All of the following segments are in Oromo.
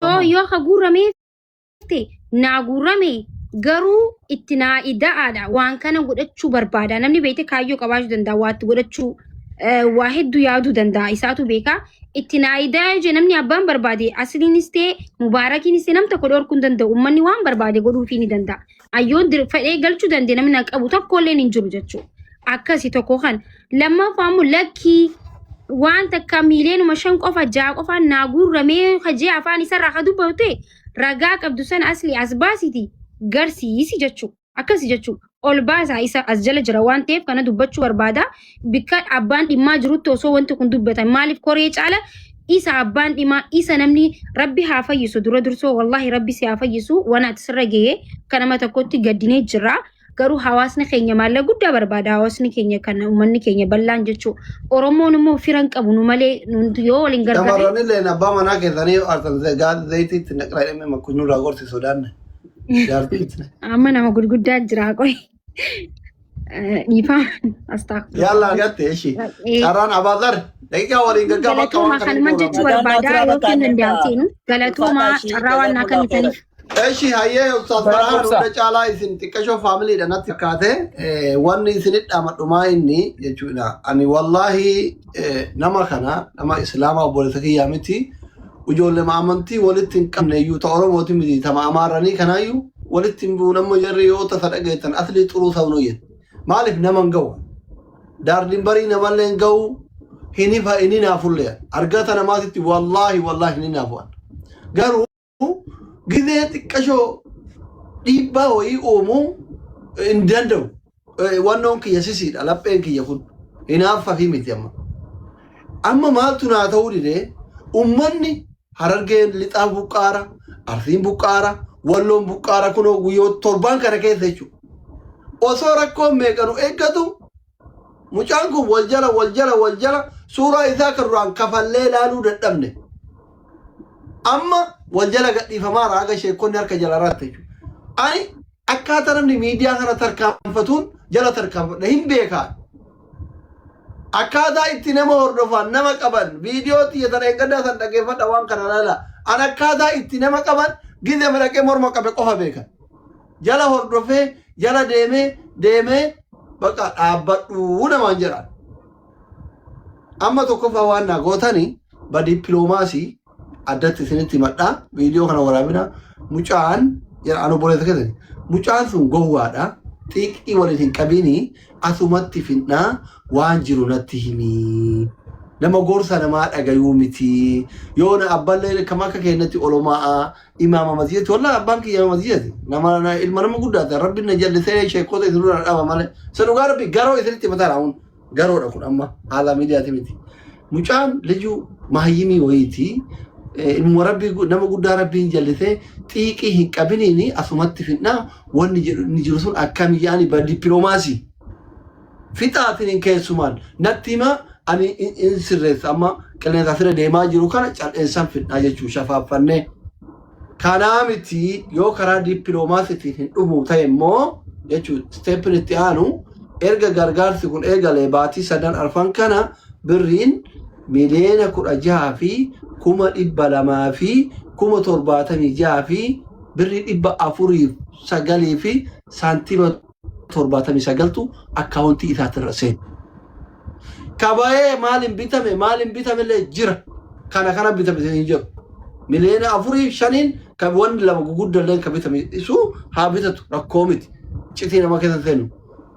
so yoo ka guurrameefte naa guurrame garuu itti naa ida'aadha waan kana godhachuu barbaada namni beekte kaayyoo qabaachuu danda'a waatti godhachuu waa hedduu yaaduu danda'a isaatu beeka itti naa idaa je namni abbaan barbaade asliinis ta'e mubaarakiinis ta'e nam tokko dhorkuu hin danda'u ummanni waan barbaade godhuufii ni danda'a ayyoon fedhee galchuu danda'e namni na qabu tokko illee hin jiru jechuudha akkasi tokko kan lammaffaa immoo lakkii waan takka miileenuma 5 qofa 6 qofa naa guurramee hajee afaan isarraa ka dubbate ragaa qabdu san asli asbaasiti garsiisi jechuu akkasi jechuu ol baasaa isa as jala jira waan ta'eef kana dubbachuu barbaada bikka abbaan dhimmaa jirutti osoo wanti kun dubbatan maaliif koree caala isa abbaan dhimmaa isa namni rabbi haa fayyisu dura dursoo wallahi rabbi si haa fayyisu waan ati sirra ga'ee kanama tokkotti gaddinee jira garuu hawaasni keenya maalla guddaa barbaada hawaasni keenya kan ummanni keenya ballaan jechuu oromoon immoo firan qabu nu malee yoo waliin gargaarre damaronni leen abbaa manaa keessanii artan gaad zayitiitti naqraa dhimme makkunyuu raagorsi sodaanne jaartiitti amma nama gurguddaa jira qoy dhiifaa astaghfirullah yalla gatte eshi carraan abaadar daqiiqaa waliin gaggaa bakka waan kan manjechuu barbaada yookiin dandeettiin galatoomaa carraa waan naa kennitaniif eshi hayyee ustaas Barahaan hunda caalaa isin xiqqashoo faamiliidha natti fakkaate wanni isinit dhamadhumaa inni jechuudha ani wallahi nama kana nama islaamaa obboleessa kiyyaa miti ijoollee amantii walitti hin qabne iyyuu ta oromooti miti tama amaaranii kanaayyuu walitti hin buunammo jarri yoo tasa dhageettan aslii xuruu sabnuu jedhe maaliif naman ga'u daardiin barii namallee hin ga'u hinifa inni naafullee argata namaatitti wallahi hin naafu'an garuu gizee xiqqashoo dhiibbaa wayii uumuu hin danda'u wannoon kiyya sisiidha lapheen kiyya kun hinaaffafi miti amma maaltu naa ta'uu didee ummanni harargeen lixaa buqqaara arsiin buqqaara walloon buqqaara kunoo guyyoo torbaan kana keessa jechuudha osoo rakkoon meeqanu eeggatu mucaan kun wal jala suuraa isaa kan duraan kafallee ilaaluu dadhabne amma wal jala gadhiifamaa raaga sheekonni harka jala raatti jechuudha ani akkaataa namni miidiyaa kana tarkaanfatuun jala tarkaanfadha hin beekaa akkaataa itti nama hordofan nama qaban viidiyoo xiyyatan eeggaddaa san dhageeffadha waan kana laala an akkaataa itti nama qaban gizee madaqee morma qabe qofa beekan jala hordofee jala deemee bakka dhaabbadhuu namaan jedhan amma tokkoffaa waan naa gootanii ba dippiloomaasii addatti isinitti himadhaa viidiyoo kana waraabina mucaan jedhan obboleessa keessatti mucaan sun gowwaadha xiiqii waliin hin qabiini asumatti finnaa waan jiru natti himi nama gorsa namaa dhagayuu miti yoona abballee kam akka keenyatti olomaa imaama masjidati wallahi abbaan kiyya masjidati nama ilma nama guddaata rabbiin na jallisee sheekota isin dura dhaba malee sanugaa rabbi garoo isinitti mataadha hun garoodha kun amma haala miidiyaati miti mucaan liju mahayyimii wayiiti ilma rabbi nama guddaa rabbiin jallisee xiiqii hin qabiniini asumatti finnaa wanni jiru sun akkamii yaani ba dippiloomaasii fixaatiin keessumaan natti hima ani in sirreessa amma qilleensa fira deemaa jiru kana cal'eessan fidhaa jechuu shafaaffannee kanaa miti yoo karaa dippiloomaasiitiin hin dhumu ta'e immoo jechuu steepin itti aanu erga gargaarsi kun eegalee baatii 3 arfan kana birriin miliyoona 16 fi 200,000 fi 76 fi birrii 409 fi saantiima 79tu akkaawuntii isaatirra seenu. Kabaye maalin bitame le jira kana bitame hin jiru miliyoona 4-5 kan wanni lama guguddaleen kan bitame isu haa bitatu rakkoo miti citii nama keessa seenu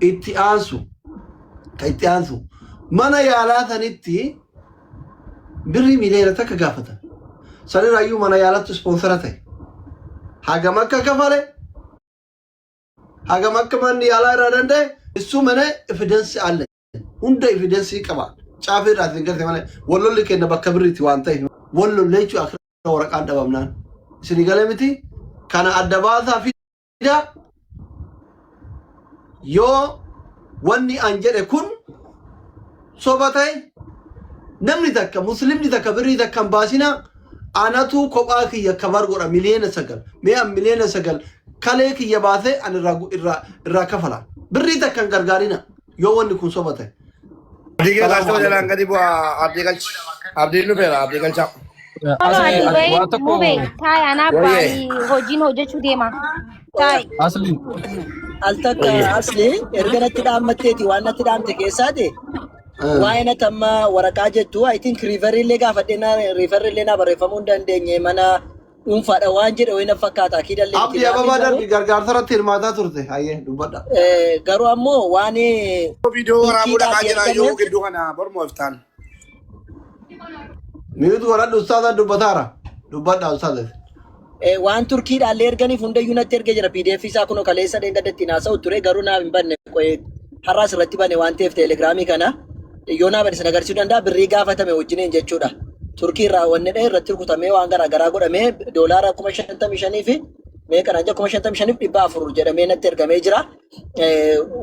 itti aansu mana yaalaa sanitti birrii miliyoona takka gaafatan sanirraayyuu mana yaalatti ispoonsara ta'e hagam akka kafale hagam akka manni yaalaa irraa danda'e isu mana evidensi alle hunda evidensi qaba caafii irraa isin gartee malee wallolli kenna bakka birriitti waan ta'eef wallollee jechuun akka waraqaan dhabamnaan isin galee miti kana adda baasaa fida yoo wanni an jedhe kun soba ta'e namni takka muslimni takka birrii takka hin baasina anatu kophaa kiyya kabar godha miliyoona 9 mi'a miliyoona 9 kalee kiyya baasee an irraa kafala birrii takka hin gargaarina yoo wanni kun soba ta'e. Abdii galcha jalaan gadi bu'aa abdii galcha abdiin dhufeera abdii galcha. Olo ati bayi waan tokko mube taay anaa Wayye. baanii hojiin hojjechuu deema. Taay. asli Altaka asli erganatti dhaammatteeti waan natti dhaamte keessaati. Waa'ee natti amma waraqaa jettu I think riifarillee gaafadheenaa riifarillee naa barreeffamuu hin dandeenye mana dhuunfaadha waan jedhe wayina fakkaata kiidallee. Abdii ababaa darbi gargaarsarratti hirmaataa turte. Hayyee dubbadha. Garuu ammoo waan Video waraabudha kaajira yoo gidduu kana mormoo iftaan. Miitu godhadhu ustaaza dubbataara. Dubbadha ustaaza. waan turkiidhaallee erganiif hundayyuu natti ergee jira PDF isaa kunoo kaleessa dheengadatti naasa'u ture garuu naaf hin banne har'aas irratti bane waan ta'eef teelegiraamii kana yoo naa bane sana agarsiisuu danda'a birrii gaafatame wajjiniin jechuudha. Turkii irraa wanni dha'e irratti rukutamee waan garaa garaa godhamee doolaara 55,000 fi meeqana anja 55,400 jedhamee natti ergamee jira.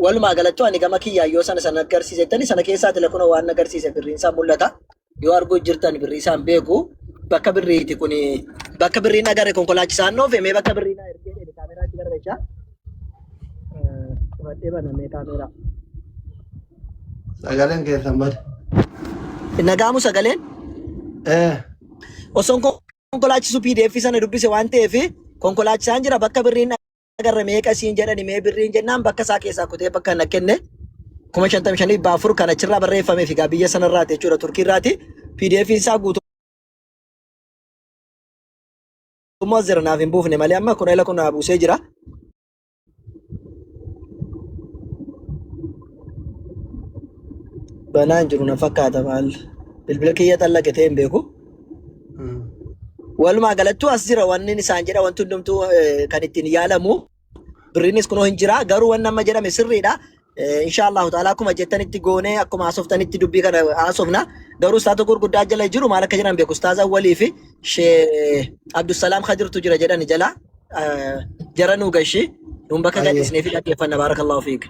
Walumaa galatti ani gama kiyyaayyoo sana agarsiisettani sana keessaati lakkuna waan agarsiise birriin isaa mul'ata. Yoo arguu jirtan birrii isaan beeku. Bakka birriiti kuni bakka birriin agarre konkolaachisaan noofe mee bakka birriin ergee kaameraatti garreecha. Fudhadhee banamee kaameraa. Sagaleen keessan bada. Nagaamu sagaleen? Osoon konkolaachisu PDF sana dubbise waan ta'eef konkolaachisaan jira bakka birriin agarre meeqa siin jedhani mee birriin jennaan bakka isaa keessaa kutee bakka na kenne 55,400 kan achirraa barreeffamee fi biyya sanarraati jechuudha Turkiirraati PDF isaa guutuu. Moozera naaf hin buufne malee amma kun ila kun buusee jira. Banaan jiru na fakkaata maal bilbila kiyya xallaqatee hin beeku. Walumaa galattuu as jira wanni isaan jedha wanti hundumtuu kan ittiin yaalamu birriinis kunoo hin jira garuu wanni amma jedhame sirriidha. Inshallah ta'ala akkuma jettanitti goonee akkuma haasoftanitti dubbii kana haasofna garuu ustaata gurguddaa jala jiru maal akka jedhan beeku ustaaza walii fi Sheikh Abdusalaam Khadirtu jira jedhani jala jara nu gashi nun bakka gadisnee fi dhaggeeffanna barakallahu fiik.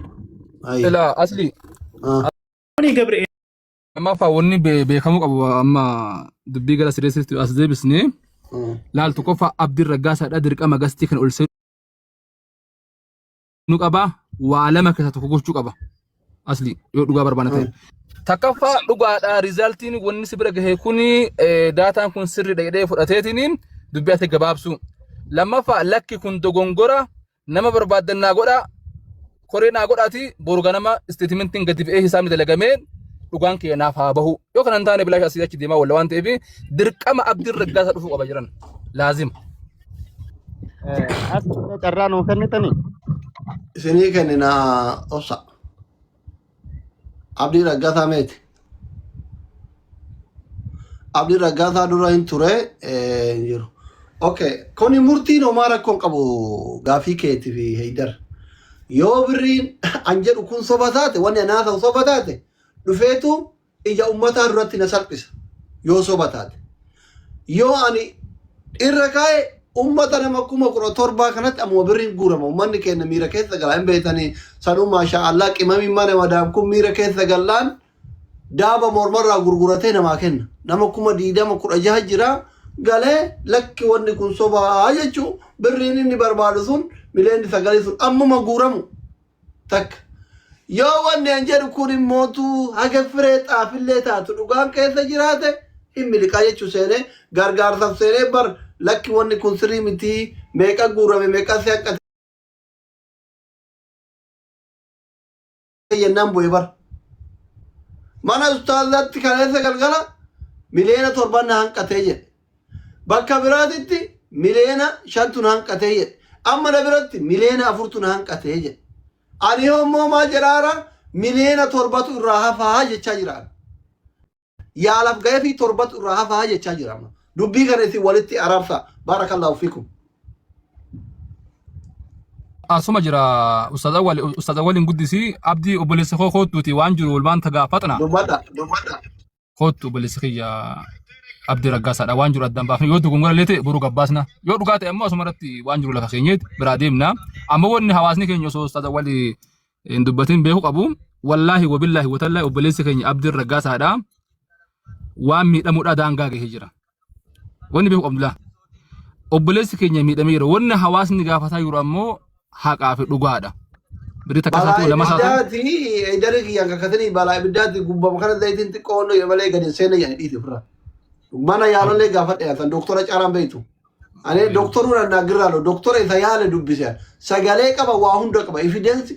ila asli ani gabriel amma fa wonni beekamu qabu amma dubbii gara sireessitti as deebisne laaltu qofa Abdir Raggaasaadha dirqama gastii kan ol seenu qaba waa lama keessa tokko gochuu qaba asli yoo dhugaa barbaana ta'e takkaffaa dhugaadha rizaaltiin wanni si bira gahee kuni daataan kun sirriidha jedhee fudhateetiniin dubbii ati gabaabsu lammaffaa lakki kun dogongora nama barbaadannaa godha koree naa godhaati boru ganama isteetimentiin gadi bu'ee hisaabni dalagamee dhugaan kee naaf haa bahu yoo kana hin taane bilaash asii achi deemaa walla waan ta'eef dirqama Abdir Raggaasaa dhufuu qaba jiran laazim. As carraa nuu kennitanii. Isinii kennina obsa. Abdii Raggaasaa meeti. Abdii Raggaasaa dura hin ture jiru. Okay, kuni murtiin homaa rakkoon qabu gaafii keetii fi Haydar. Yoo birriin an jedhu kun soba taate wanni anaa ta'u soba taate dhufeetu ija ummataa duratti na salphisa yoo soba taate. Yoo ani irra kaa'e ummata nama 17,000 kanatti ammoo birriin guurama ummanni keenya miira keessa galaa hin beektanii sanuu maashaallah qimamiin mana madaam kun miira keessa gallaan daaba mormarraa gurguratee namaa kenna nama 20,16 jira galee lakki wanni kun sobaa jechuu birriin inni barbaadu sun mileenni sagalee sun ammuma guuramu takka yoo wanni an jedhu kun immootu haga firee xaafillee taatu dhugaan keessa jiraate hin miliqaa jechuu seenee gargaarsaaf seenee bar lakki wanni kun sirrii miti meeqa guurame meeqa si akka yennaan bu'e bar mana ustaazatti kaleessa galgala mileena 7 na hanqatee jedhe bakka biraatitti mileena 5 na hanqatee jedhe amma na biratti mileena 4 na hanqatee jedhe ani hommoo maa jedhaara mileena 7 irraa hafaa jechaa jiraan yaalaaf ga'ee fi 7 irraa hafaa jechaa jirama dubbii kana isin walitti arabsa barakallahu fikum. Asuma jira ustaaz awwaliin guddisi Abdii obboleessa koo kootuuti waan jiru walbaan tagaafatna Dubbadha. kootu obboleessa kiyya Abdii Raggaasaadha waan jiru addaan baafne yoo dogongora illee ta'e boruu gabbaasna yoo dhugaa ta'e ammoo asuma irratti waan jiru lafa keenyeeti biraa deemna ammoo wanni hawaasni keenya osoo ustaaz awwalii hin dubbatin beeku qabu wallaahi wabillaahi watallaahi obboleessi keenya Abdii Raggaasaadha waan miidhamuudha daangaa gahee jira wanni beeku qabdulaa obboleessi keenya miidhameera wanni hawaasni gaafataa jiru ammoo haqaa fi dhugaadha. Biri takkasaatu lama saatu. Bidaati idari kiyyan kakatanii balaa bidaati gubbama kana zayitiin xiqqoo malee gadi seena jedhanii dhiite ofirraa. mana yaalollee gaafa dhiyaatan doktora Caalaan beektu. Ani doktoruu nanaagirraalo doktora isa yaale dubbise sagalee qaba waa hunda qaba evidence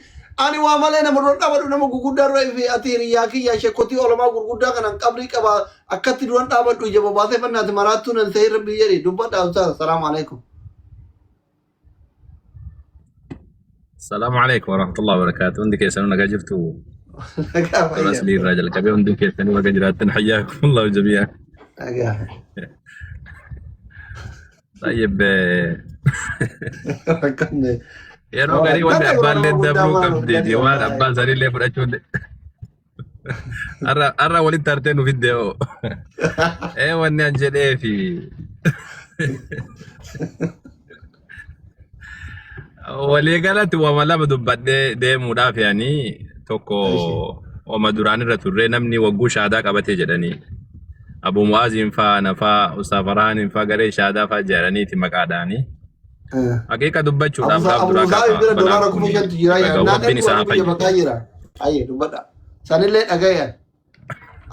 ani waa malee nama dhodhaabadhu nama guguddaa dura ifi ati hiriyaa kiyya shekkotii olamaa gurguddaa kanan qabrii qaba akkatti duran dhaabadhu ija babaasee fannaati maraattuu nan ta'e rabbi jedhi dubbadha ustaaz salaamu alaikum. السلام عليكم ورحمة الله وبركاته. عندك يا سنة جرتوا راس لي الراجل كبير عندك يا سنة جرات حياكم الله جميعا. طيب يا روغري وانا أبان لين دبلو كبدي ديوان أبان زاري لي برأجون أرى ولي ترتين في الديو إيه وانا أنجل إيه في ولي قالت وما بدبت دي مداف يعني توكو وما دوران رتوري نمني وقو شهادة قبتي جدني أبو موازين فا نفا أستغفران فا قري شهادة فا جراني تمكاداني حقيقة دبت شو دام دام دورا كفا دولاركم مشان تجرايا وبني سافا أيه دبت سنلة أجايا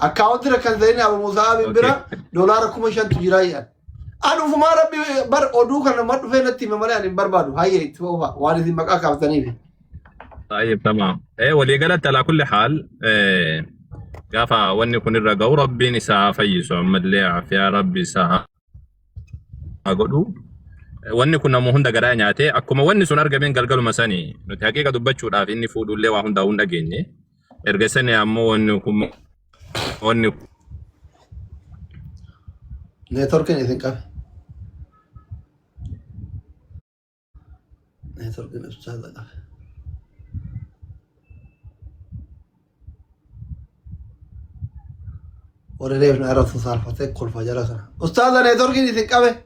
أكاونت ركن زين أبو موسى بيرا دولاركم مشان تجرايا أنا فما ربي بر أدوك أنا ما تفهم نتي ممري أنا بربادو هاي توها وارث مكان كابتني. طيب تمام. إيه ولي قالت على كل حال قافا وني كن الرجاء ربي نساء فيسو مدلي عافية ربي ساعة أقولو وني كنا مهندا قرانياتي أكما وني سنار جمين قلقلو مساني نتحقيقة دبتشو رافي إني فودو اللي وهندا هندا جيني إرجسني أمو وني كم وني نتورك إذن كاف نتورك الأستاذ كاف وريليف نعرف صارفتك كل فجر سنة أستاذ نتورك إذن كاف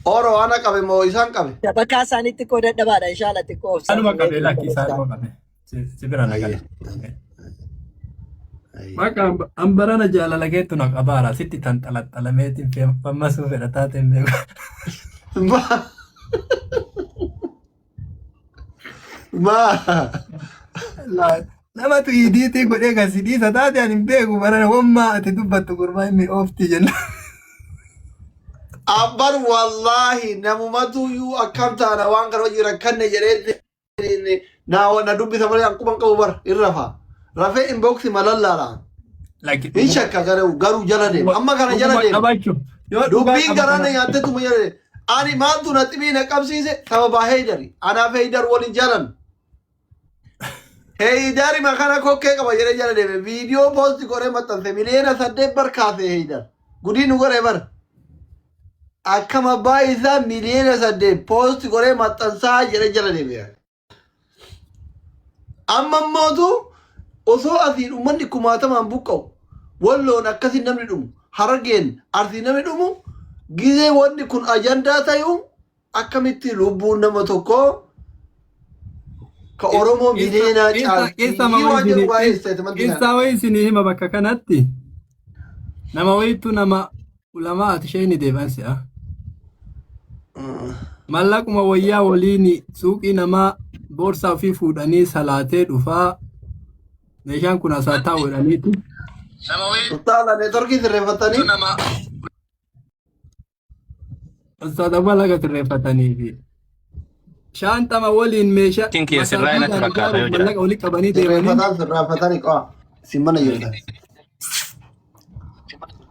أورو أنا كاف مو إنسان كاف Bakka isaaniitti koo dadhabaadha inshallah xiqqoo of Anuma qabee lakkii isaa anuma qabee. Si bira nagala. Maka ambarana jaalala keetu na qabaara sitti tan xalaxalameetiin fammasuu fedha taateen beeku. ما Namatu idiitii godhee kan sidhiisa taate ani hin beeku barana wammaa ati dubbattu gurbaa inni oofti jenna. أبر والله نمومتو يو أكمت أنا وانكر وجرا كن جريت ناو ندوبي ثمانية أنكم أنكم بر إرفع رفع إنبوكس ملال لا إن شاء كارو غارو جلده أما كان جلده دوبي كرانا يانته توم جلده أنا ما تو نتبي نكاب سيسه ثم باهيدري أنا فيدر ولين جلن هيدري ما كان كوكي كم جلده فيديو بوست كوري متن سميلينا سدب بركاته هيدر غودي نقول إبر akkama baay'isaa miliyoona 8 poost godhee maxxansaa jala deebi'a. Amma mootu osoo asiin uummanni kumaatamaan buqqa'u walloon akkasiin namni dhumu harargeen arsiin namni dhumu gizee wanni kun ajandaa ta'u akkamitti lubbuun nama tokko ka Oromoo miliyoonaa Keessa wayii isinii hima bakka kanatti nama wayiitu nama ulamaa ati isheen deeban si'a. Mallaquma wayyaa waliin suuqii namaa boorsaa ofii fuudhanii salaatee dhufaa meeshaan kun asaa taa'u jedhaniitu. Ustaadha neetworkii sirreeffatanii. Ustaadha balaga sirreeffatanii fi shaantama waliin meeshaa. Kinki sirraa inatti fakkaata yoo jira. Mallaqa olii qabanii deemanii. Sirreeffatanii qo'a. Simmana jirtan.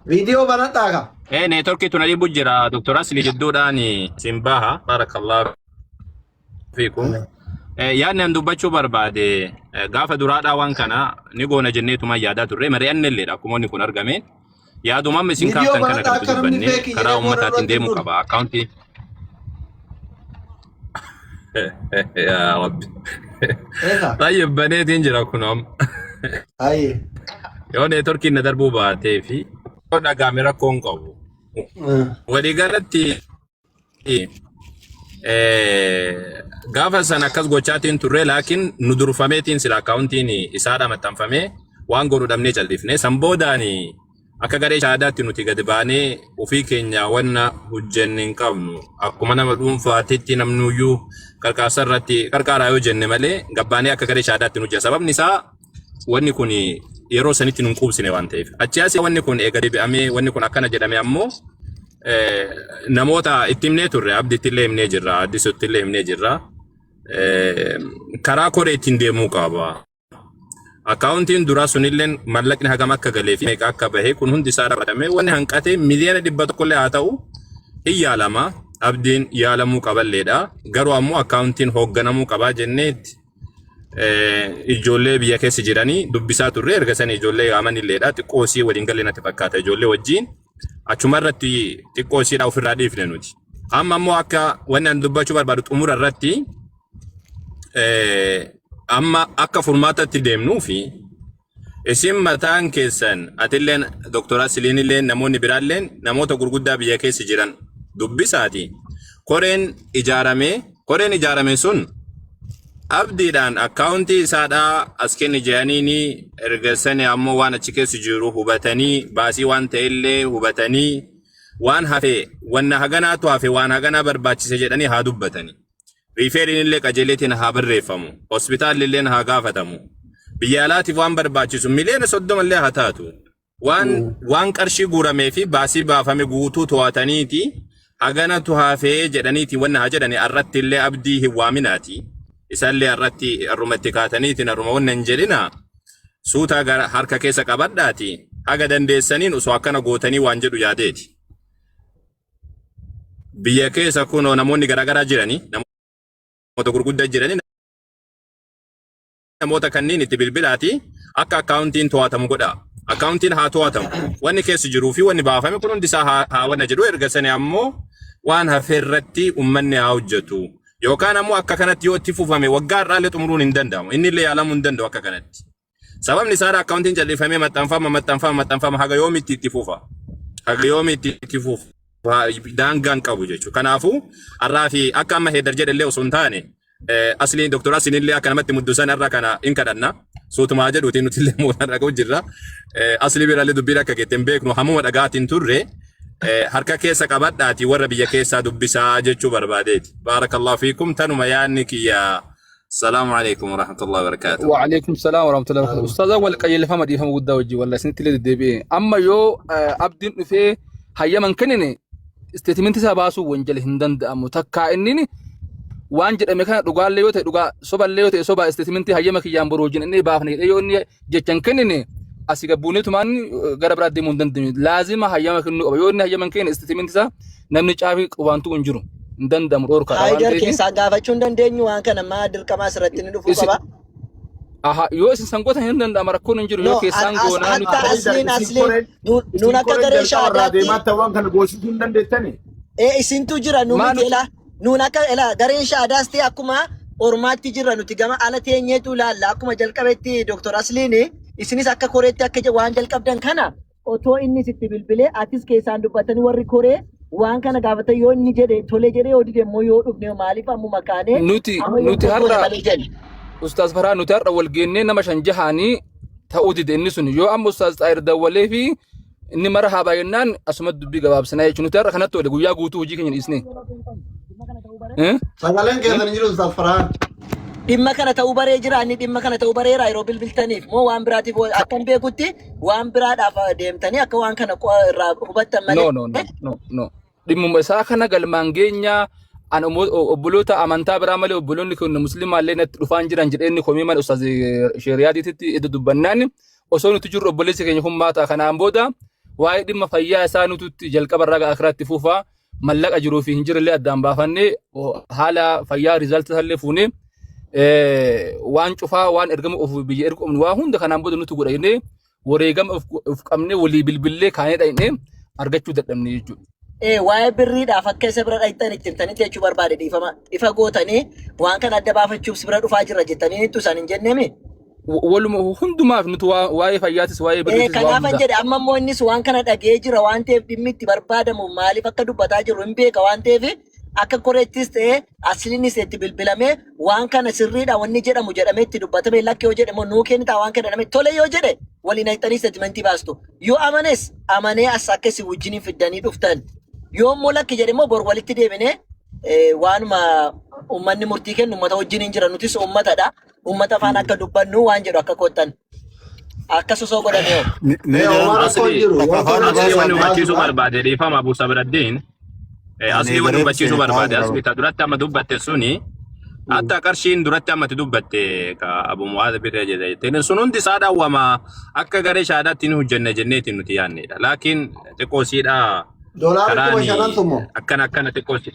Video banadhaa network tunali bujira Dr. Asli jidduudhaani simbaha barakallahu fiikum yaadni an dubbachuu barbaade gaafa duraadhaa waan kana ni goona jenneetuma yaadaa turre mari'annelleedha akkuma inni kun argame yaaduma isin kaaftan kana kan dubbanne karaa ummataatiin deemuu qaba akkaawuntii يا رب طيب بنيتين جرا كنوم اي يوني تركي ندربو باتي في دا كاميرا كونكو ودي غلطي غافا سنه كاس غوچاتين توري لكن ندور فاميتين سلا اكاونتين اسادا متنفمه وان غورو دمني جلدفني سمبوداني akka garee shaadaatti nuti gad baanee ofii keenya wanna hojjenneen qabnu akkuma nama dhuunfaatitti namnuyyuu qarqaarsa irratti qarqaaraa yoo jenne malee gabbaanee akka garee shaadaatti nuti sababni isaa wanni kun yeroo sanitti nun quubsine waan ta'eef. Achi asii wanni kun eega deebi'amee wanni kun akkana jedhame ammoo namoota itti himnee turre abdiitti illee himnee jirra addisutti illee himnee jirra. Karaa koree ittiin deemuu qaba. Akkaawuntiin duraa sunilleen mallaqni hagam akka galee fi meeqa akka bahee kun hundi isaa ramadamee wanni hanqatee miliyoona 100 illee haa ta'u hin yaalama. Abdiin yaalamuu qaballeedha. Garuu ammoo akkaawuntiin hoogganamuu qabaa jenneetti ijoollee biyya keessa jiranii dubbisaa turre erga sanii ijoollee amanilleedha. Xiqqoo isii waliin galee natti fakkaata ijoollee wajjin achumarratti xiqqoo isiidha ofirraa dhiifne nuti. Amma ammoo akka wanni an dubbachuu barbaadu xumura irratti amma akka furmaatatti deemnuu fi isin mataan keessan atilleen Dr. Asliinilleen namoonni biraalleen namoota gurguddaa biyya keessa jiran dubbisaati. Koreen ijaarame sun abdiidhaan akkaawuntii isaadhaa as kenni jedhaniini erga sani ammoo waan achi keessa jiru hubatanii baasii waan ta'ellee hubatanii waan hafe wanna haganaatu hafe waan haganaa barbaachise jedhanii haa dubbatanii. Riifeeriin illee qajeeleetiin haa barreeffamu. Hospitaalli illee haa gaafatamu. Biyya alaatiif waan barbaachisu miliyoona 30 illee haa taatu. Waan qarshii guuramee fi baasii baafame guutuu to'ataniiti haganatu hafee jedhaniiti wanna haa jedhani irratti illee abdii hin waaminaati. Isallee irratti arrumatti kaataniitiin arruma wanna hin jedhina. Suutaa harka keessa qabadhaati. Haga dandeessaniin osoo akkana gootanii waan jedhu yaadeeti. Biyya keessa kunoo namoonni garaagaraa jiranii namoota gurguddaa jiranii namoota kanneen itti bilbilaati akka akkaawuntiin to'atamu godha. Akkaawuntiin haa to'atamu. Wanni keessa jiruu fi wanni baafame kun hundi isaa haa wanna jedhu erga sani ammoo waan hafe irratti uummanni haa hojjetu. Yookaan ammoo akka kanatti yoo itti fufame waggaa irraallee xumuruun hin danda'amu. Inni illee yaalamuu hin danda'u akka kanatti. Sababni isaa akkaawuntiin jal'ifamee maxxanfama haga yoomitti itti fufa. Haga yoomitti itti fufa. Daangaan qabu jechuudha. Kanaafuu har'aa fi akka amma heddar jedhallee osoo hin taane asliin Dr. Asliin illee akka namatti muddusan irra kana hin kadhanna. Suutumaa jedhuutiin nuti illee mootummaa dhaga'u jirra. Aslii biraallee dubbiin akka getteen beeknu hammuma dhagaatiin turre harka keessa qabadhaati warra biyya keessaa dubbisaa jechuu barbaadeeti. Baarakallahu fiikum tanuma yaanni kiyya. Salaamu alaikum wa rahmatullahi wa barakatuh. Wa alaikum salaam wa rahmatullahi wa barakatuh. Ustaaza wal qayyilfama dhiifama guddaa wajji wallahi isinitti illee deddeebi'e. Amma yoo abdiin dhufee hayyaman kennine isteetimentii isaa baasuu wanjala hin danda'amu. Takkaa inni waan jedhame kana dhugaallee yoo ta'e dhugaa soballee yoo ta'e soba isteetimentii hayyama kiyyaan boroo wajjin inni baafne yoo inni jechan kennine asii gabbuunee tumaan gara biraa deemuu hin dandeenyu. Laazima hayyama kennuu qaba. Yoo inni hayyaman kenne isteetimentii isaa namni caafii qabaantu hin jiru. Hin danda'amu dhoorkaa. Haydar keessaa gaafachuu hin dandeenyu waan kana maa dirqamaa asirratti ni dhufuu qaba. Aha, yoo isin sangoota hin danda'ama rakkoon hin jiru yoo keessaan goonaa asliin nuun akka garee shaadaatti deematta waan kana goosisuu hin dandeettani. Isintu jira nuun akka gareen shaadaas ta'e akkuma ormaatti jira nuti gama ala teenyeetu ilaalla akkuma jalqabetti Dr. Asliin isinis akka koreetti akka waan jalqabdan kana otoo inni sitti bilbilee atis keessaan dubbatanii warri koree waan kana gaafatan yoo inni jedhe tolee jedhee yoo dide immoo yoo dhufne maaliif ammuma kaanee nuti har'a Ustaaz Farhaan nuti har'a wal geennee nama 5 jahanii ta'uu dide inni sun yoo amma Ustaaz Xaayir dawwalee fi inni mara haa baay'inaan asuma dubbii gabaabsanaa jechuun nuti har'a kanatti wale guyyaa guutuu hojii keenya dhiisne. Sagaleen keessan hin jiru Ustaaz Farhaan. Dhimma kana ta'uu baree jira inni dhimma kana ta'uu bareera yeroo bilbiltaniif moo waan biraatiif akkan beekutti waan biraadhaaf deemtanii akka waan kana irraa hubattan malee. No. Dhimmuma isaa kana galmaan geenyaa an obboloota amantaa biraa malee obboloonni kun muslimaallee natti dhufaan jiran jedheenni komii malee Ustaaz Sheeriyaatiitti itti dubbannaan osoo nuti jirru obboleessi keenya hummaata kanaan booda waa'ee dhimma fayyaa isaa nuti jalqaba irraa akiraatti fuufaa mallaqa jiruu fi hin jirellee addaan baafannee haala fayyaa riizaaltii illee fuunee waan cufaa waan ergama of biyya ergamnu waa hunda kanaan booda nuti godhannee wareegama of qabnee walii bilbillee kaanee dhaqnee argachuu dadhabne jechuudha. Waa'ee birriidhaaf akka isa bira dhaqxan itti himtanitti jechuu barbaade ifa gootanii waan kana adda baafachuuf bira dhufaa jirra jettanii ittu isaan hin jenneemi. Waluma hundumaaf nuti waa'ee fayyaatis waa'ee birriitis waa hunda. Kanaafan jedhe amma immoo innis waan kana dhagee jira waan ta'eef dhimmi itti barbaadamu maaliif akka dubbataa jiru hin beeka waan ta'eef akka koreettis ta'ee asliinis itti bilbilamee waan kana sirriidha wanni jedhamu jedhamee itti dubbatame lakki yoo jedhe immoo nuu kennitaa waan kana jedhame tole yoo jedhe waliin haqxanii isteetimentii baastu yoo amanes amanee as akka isin wajjiniin fiddanii dhuftan yoo immoo lakki jedhe immoo bor walitti deebinee waanuma uummanni murtii kennu uummata wajjiniin jira nutis uummatadha uummata afaan akka dubbannu waan jedhu akka koottan akkasu soo godhame oo. Omar Asli Konjiru. wanni hubachiisuu barbaade dhiifama Abu Sabraddiin. Asli wanni hubachiisuu barbaade asli ta duratti amma dubbatte suni hatta qarshiin duratti amma dubbatte ka Abu Mu'aadh birra jedhe. Tenen sun hundi isaa dhaawwama akka garee shaadaatti nu hojjenne jenneetiin nuti yaannedha. Laakiin xiqqoosiidha Doolaarri kuma shanan summo. akkana xiqqoosi.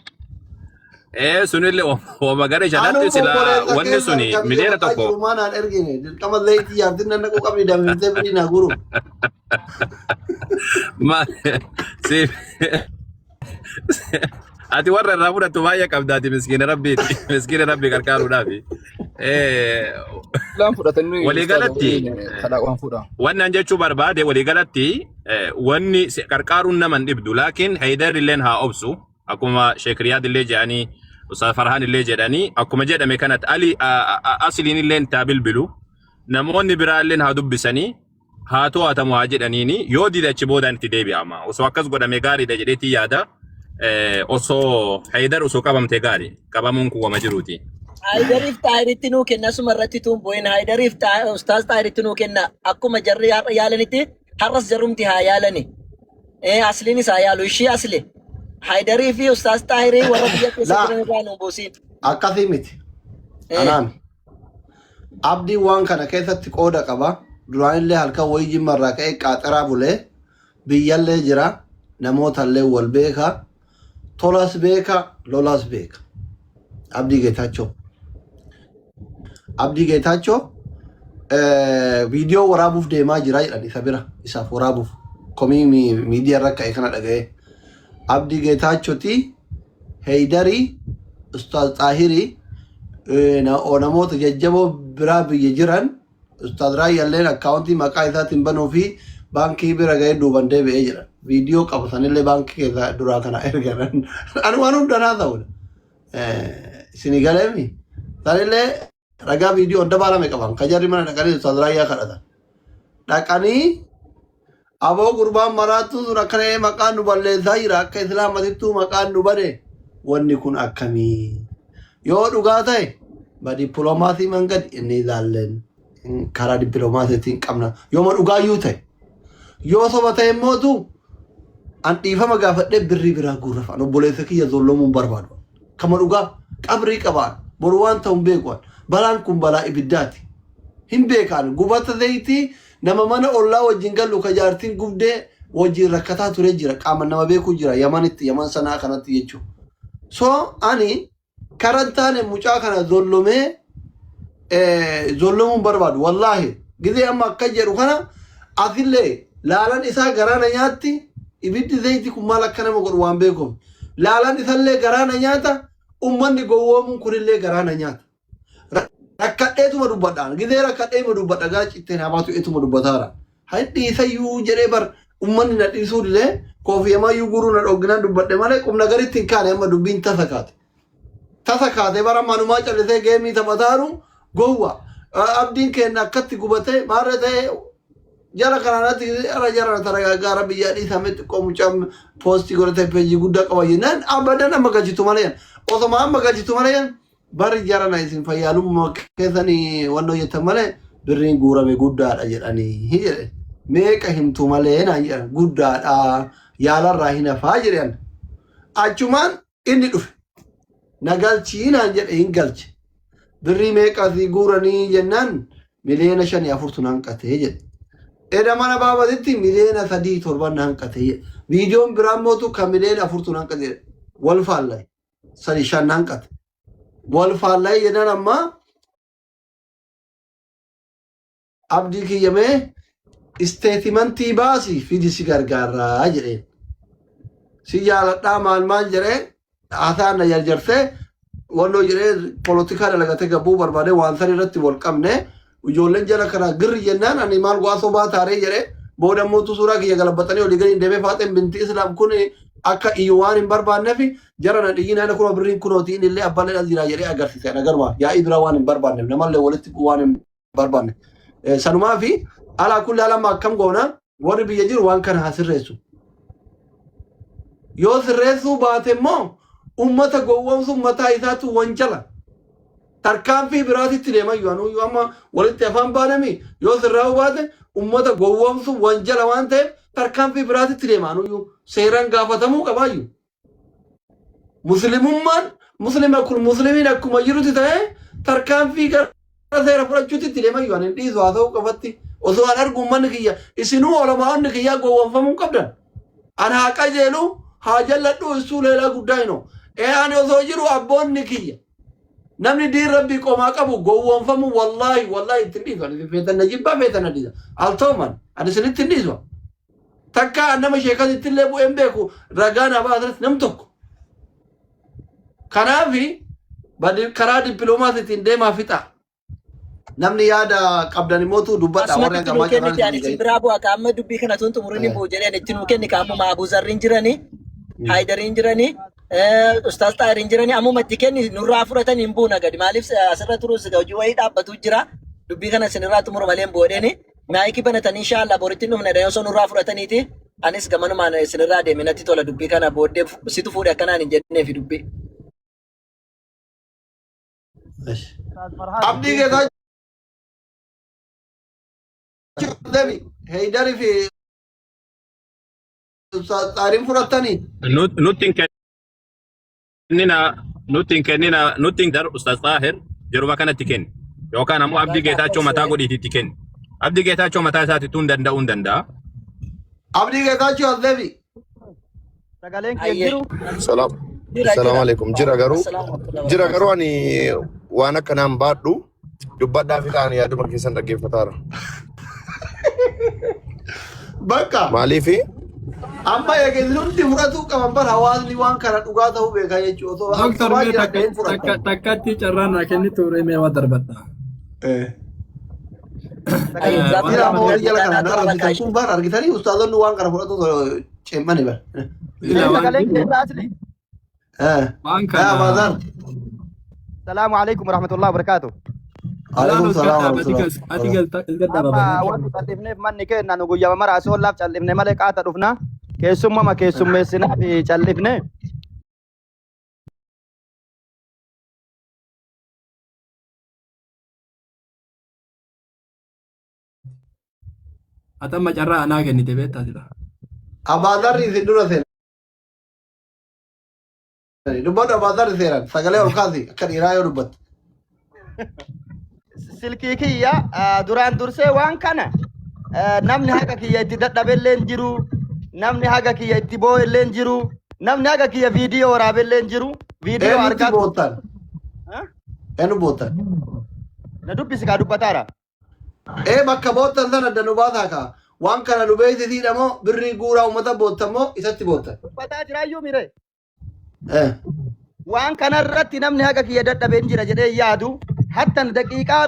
Sunillee wama garee shaadaatti sila wanni suni miliyoona tokko. Maanaan ergine dirqama leeyitii yaabdin nan naquu qabni damintee fidii na guru. Ma si ati warra irraa fudhattu baay'ee qabdaati miskiina rabbii gargaaruudhaafi. Laan fudhatanii Waliigalatti kadhaa waan fuudha. wanni an jechuu barbaade waliigalatti wanni gargaaruun naman dhibdu laakiin Haydar illeen haa obsu akkuma Sheek Riyaad illee jedhanii Ustaz Farhaan illee jedhanii akkuma jedhame kanatti Ali asliin illeen taa bilbilu namoonni biraa illeen haa dubbisanii haa to'atamu haa jedhaniini yoo dide achi boodaan itti deebi'ama osoo akkas godhame gaariidha jedheetii yaada osoo Haydar osoo qabamte gaarii qabamuun kuwwama jiruuti. Haydariif taayiritti nuu kenna suma irratti tuun bo'in Haydariif ustaas taayiritti nuu kenna akkuma jarri yaalanitti har'as jarrumti haa yaalani. Asliinis haa yaalu ishii asli. Haydarii fi ustaas taayirii warra biyya keessa jiran irraa nu buusin. Akkasii miti. Anaami. Abdiin waan kana keessatti qooda qaba. Duraanillee halkan wayii jimmarraa ka'ee qaaxaraa bulee biyyallee jira namootallee wal beeka tolas beeka lolas beeka. Abdii Geetaachoo. Abdii Geetaachoo viidiyoo waraabuuf deemaa jira jedhan isa bira isaaf waraabuuf komii miidiyaa irra ka'e kana dhaga'ee. Abdii Geetaachooti Haydarii Ustaaz Xaahirii namoota jajjaboo biraa biyya jiran Ustaaz Raayyalleen akkaawuntii maqaa isaatiin banuu fi baankii bira ga'ee duuban deebi'ee jira. Viidiyoo qabatanillee baankii keessaa duraa kana ergan. Ani waan hundanaa ta'udha. Isinii galeemi. Sanillee ragaa viidiyoo hunda baalame qaban. Kajarri mana dhaqanii Ustaaz Raayyaa kadhatan. Dhaqanii aboo gurbaan maraattu sun akkana maqaan nu balleessaa jira akka islaamatittuu maqaan nu bade wanni kun akkamii yoo dhugaa ta'e ba dippiloomaasii mangad inni ilaalleen karaa dippiloomaasiitiin qabna yooma dhugaayyuu ta'e yoo soba ta'e immootu an dhiifama gaafadhee birrii biraa guurrafa an obboleessa kiyya zollomuun barbaadu kama dhugaa qabrii qabaan boru waan ta'uun beekuan balaan kun balaa ibiddaati hin beekaan gubata zayitii nama mana ollaa wajjin gallu ka jaartiin gubdee wajjin rakkataa ture jira qaama nama beekuu jira yaman sanaa kanatti jechuudha. So ani karantaane mucaa kana zollomuun barbaadu wallaahi gizee amma akka jedhu kana asillee laalan isaa garaana nyaatti ibiddi zayitii kun maal akka nama godhu waan beekuuf laalan isallee garaana nyaata ummanni gowwoomuun kunillee garaana nyaata. Rakkadheetuma dubbadhaan gizee rakkadheetuma dubbadha gara citteen habaatu eetuma dubbataara. Hadhi isayyuu jedhee bar ummanni na dhiisuu dilee koofiyamayyuu guruu na dhogginaan dubbadhe malee qubna garitti hin kaane amma dubbiin tasa kaate. Tasa kaate bara manumaa callisee geemii taphataaru gowwa. Abdiin keenya akkatti gubatee maarra ta'e jara kanaanatti ara jara tara gaara biyyaa dhiisametti qomuchaan poostii godhatee peejii guddaa qaba jennaan abadan amma galchitu malee osoma amma galchitu malee bari jara na isin fayyaalummaa keessanii wanno jettan malee birriin guurame guddaadha jedhanii jedhe meeqa himtu malee naan jedhan guddaadha yaalarraa hin hafaa jedhan achumaan inni dhufe na galchii naan jedhe hin galche birrii meeqasii guuranii jennaan miliyoona 5-4 hanqatee jedhe eda mana baabatitti miliyoona 3-7 hanqatee jedhe viidiyoon biraan mootu kan miliyoona 4 hanqate wal faallay 3-5 hanqate wal faallay jedhan amma abdii kiyyamee isteetimentii baasii fidi si gargaaraa jedheen si jaaladhaa maal jedhee haasaan na jarjarsee wannoo jedhee polotikaa dalagatee gabbuu barbaadee waan san irratti wal qabne ijoolleen jala kana girri jennaan ani maal go'a sobaa taaree jedhee booda mootu suuraa kiyya galabbatanii olii gadi deemee faaxeen binti islaam kun akka iyyuu waan hin barbaanneef jara na dhiyyiin ana kuma birriin kunootiin illee abbaan dhala jira jedhee agarsiise agarma yaa'ii bira waan hin barbaanneef namallee walitti waan hin barbaanne sanumaa fi alaa kulli alama akkam goona warri biyya jiru waan kana haa sirreessu yoo sirreessuu baate immoo ummata gowwoomsu mataa isaatu wanjala tarkaanfii biraatitti deema yoo amma walitti afaan baanami yoo sirraa'uu baate ummata gowwoomsu wanjala waan ta'eef tarkaanfii biraatitti deemaanuyyuu seeraan gaafatamuu qabaayyuu. Muslimummaan muslima kun muslimiin akkuma jirutti ta'ee tarkaanfii gara seera fudhachuutti itti deemayyuu ani dhiisu haa ta'uu qabatti osoo an argu ummanni kiyya isinuu olamaa'onni kiyyaa gowwoomfamuu qabdan. An haa qajeelu haa jalladhu isuu leelaa guddaa hinoo. Ani osoo jiru abboonni kiyya. Namni diin rabbii qomaa qabu gowwoomfamu wallaahi ittiin dhiisu. Ani feetan na jibbaa feetan na dhiisa. Al ta'uman ani isinitti hin dhiisu. Takka nama sheekas ittillee bu'een beeku ragaa na baasirratti nam tokko. Kanaafi karaa dippiloomaasiitiin deemaa fixa. Namni yaada qabdan immoo dubbadha warra gamaa jiran. Asumatti biraa bu'aa qaama dubbii kana tun xumuriin boo jedheen itti nuu kenni qaamuma Abuu Zarriin jiranii, Haayidariin jiranii, Ustaaz Xaahiriin jiranii ammuma itti kenni nurraa fudhatan hin buuna gadi. Maaliif asirra turus hojii wayii dhaabbatu jira. Dubbii kana isinirraa xumuru malee hin boodheeni. Maayikii banatanii inshaAllah boritti dhufne dha osoo nurraa fudhataniiti. Anis gamanumaan isinirraa deeme natti tola dubbii kana booddee situ fuudhe akkanaan hin jenneefi dubbii. Abdii keessaa Devi, Haydari fi Xaahiriin fudhatanii. Nuti hin kennina Ustaaz Xaahir yeruma kanatti kenni. Yookaan ammoo Abdii Geetaachoo mataa godhiititti kenni. Abdii Geetaachoo mataa isaatiituu hin danda'a. Abdii Geetaachoo Devi. Sagaleen kee jiru. Assalamu alaikum. Jira garuu ani waan akkanaan baadhu dubbadhaa fi kaan yaaduma keessan dhaggeeffataara. Bakka. Maaliifi? Amma eegaluutti fudhatu qaban bara hawaasni waan kana dhugaa ta'uu beekaa jechuudha. Takkatti carraan naa kenni turee mee waa darbadha. Kun bara argitanii ustaazonni waan kana fudhatu ceemmani bara. Waan kana. Assalamu alaikum warahmatullahi wabarakatuh. Alaikum salam warahmatullahi. Ati galta Wanti callifneef manni keenya nu guyyaa mara asii ollaaf callifne malee qaata dhufna. Keessummaa keessummeessinaa fi callifne. Atamma carraa anaa kennite beektaa jira. Abaadarri isin dura seenan. Dubbadhu abaadarri seenan sagalee ol kaasi akka dhiiraa yoo dubbatte. Silkii kiyya duraan dursee waan kana namni haga kiyya itti dadhabellee hin jiru, namni haga kiyya itti boo'ellee hin jiru, namni haga kiyya viidiyoo waraabellee hin jiru. Viidiyoo argaa bootan. Enu bootan. Na dubbisi kaa dubbataara. Bakka bootan sana danu baataa kaa. Waan kana nu beeksisiidha moo birrii guuraa uummata boottan moo isatti boottan. Dubbataa jiraayyuu mire. Waan kanarratti namni haga kiyya dadhabee hin jira jedhee yaadu. Hattan daqiiqaa